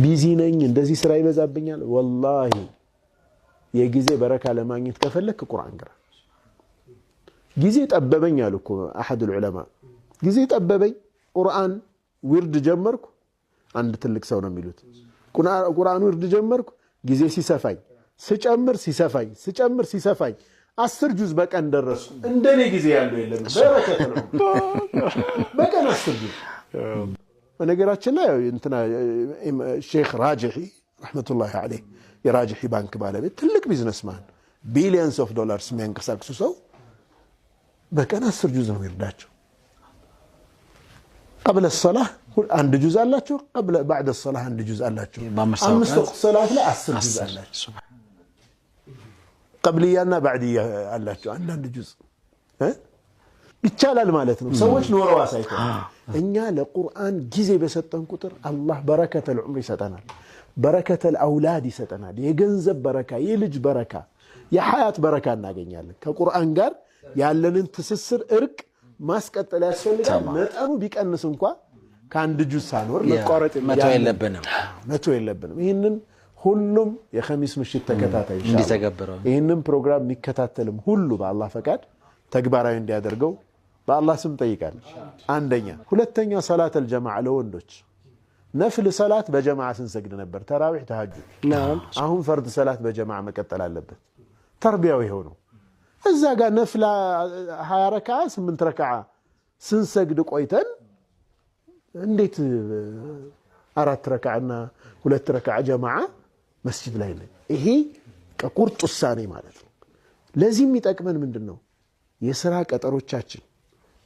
ቢዚ ነኝ እንደዚህ ስራ ይበዛብኛል والله የጊዜ በረካ ለማግኘት ከፈለክ ቁርአን ቅራ ጊዜ ጠበበኝ አልኩ احد العلماء ጊዜ ጠበበኝ ቁርአን ወርድ ጀመርኩ አንድ ትልቅ ሰው ነው የሚሉት ቁርአን ወርድ ጀመርኩ ጊዜ ሲሰፋኝ ስጨምር ሲሰፋኝ 10 ጁዝ በቀን ደረሱ እንደኔ ጊዜ ያለው የለም በረከት ነው በቀን 10 ጁዝ ونقرأت لا انتنا الشيخ راجحي رحمة الله عليه يراجحي بانك بالبيت تلك بيزنس مان بليونز اوف دولارز من كساكسو سو بكنا 10 جزء من يرداتشو قبل الصلاة عند جزء اللاتشو قبل بعد الصلاة عند جزء اللاتشو أمس الصلاة لا 10 جزء اللاتشو قبليانا بعديا اللاتشو عند جزء ها ይቻላል ማለት ነው ሰዎች ኖረው አሳይተው እኛ ለቁርአን ጊዜ በሰጠን ቁጥር አላህ በረከተል ዑምር ይሰጠናል በረከተል አውላድ ይሰጠናል የገንዘብ በረካ የልጅ በረካ የሐያት በረካ እናገኛለን ከቁርአን ጋር ያለንን ትስስር እርቅ ማስቀጠል ያስፈልጋል መጠኑ ቢቀንስ እንኳን ከአንድ ጁዝ ሳኖር መቋረጥ መተው የለብንም ይሄንን ሁሉም የኸሚስ ምሽት ተከታታይ እንዲተገብረው ይሄንን ፕሮግራም የሚከታተልም ሁሉ በአላህ ፈቃድ ተግባራዊ እንዲያደርገው በአላህ ስም ጠይቃለሁ አንደኛ ሁለተኛ ሰላት الجماعه ለወንዶች ነፍል ሰላት በጀማዓ ስንሰግድ ነበር ተራዊህ ተሐጁድ አሁን ፈርድ ሰላት በጀማዓ መቀጠል አለበት ተርቢያው ይሄው ነው እዛ ጋር ነፍላ 20 ረካዓ 8 ረካዓ ስንሰግድ ቆይተን እንዴት 4 ረካዓና 2 ረካዓ ጀማዓ መስጂድ ላይ ነው ይሄ ከቁርጥ ውሳኔ ማለት ነው ለዚህም ይጠቅመን ምንድነው የሥራ ቀጠሮቻችን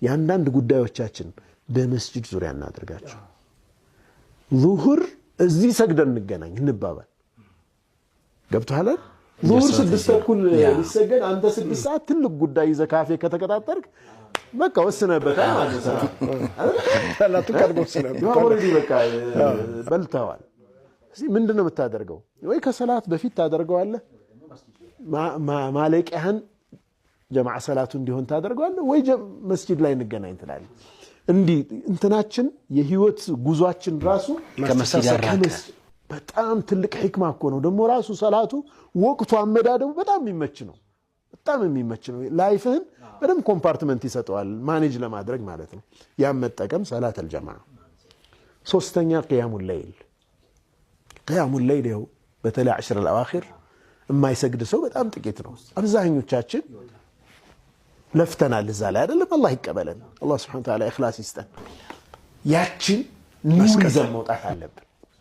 ያንዳንድ ጉዳዮቻችን በመስጂድ ዙሪያ እናድርጋቸው ዙሁር እዚህ ሰግደን እንገናኝ እንባባል ገብቶሃል ዙሁር 6 ተኩል ሊሰገድ አንተ 6 ሰዓት ትልቅ ጉዳይ ይዘህ ካፌ ከተቀጣጠርክ በቃ ወስነህበታል ማለት ነው ሰላቱ ቀርቦ ስለነበር ኦሬዲ በቃ በልተዋል እዚህ ምንድነው የምታደርገው ወይ ከሰላት በፊት ታደርገዋለህ ማለቂያን ጀማዓ ሰላቱ እንዲሆን ታደርጋለህ ወይ መስጂድ ላይ እንገናኝ ትላለህ እንዲ እንትናችን የህይወት ጉዟችን ራሱ ከመስጂድ በጣም ትልቅ ህክማ እኮ ነው ደሞ ራሱ ሰላቱ ወቅቱ አመዳደቡ በጣም የሚመች ነው ላይፍህን በደም ኮምፓርትመንት ይሰጣዋል ማኔጅ ለማድረግ ማለት ነው ያ መጠቀም ሰላት الجماعه ሶስተኛ قيام الليل ይኸው በተለይ 10 الاواخر የማይሰግድ ሰው በጣም ጥቂት ነው አብዛኞቻችን ለፍተናል እዛ ላይ አይደለም አላህ ይቀበለን አላህ Subhanahu Wa Ta'ala ኢኽላስ ይስጠን ያችን ንስከዘም መውጣት አለብን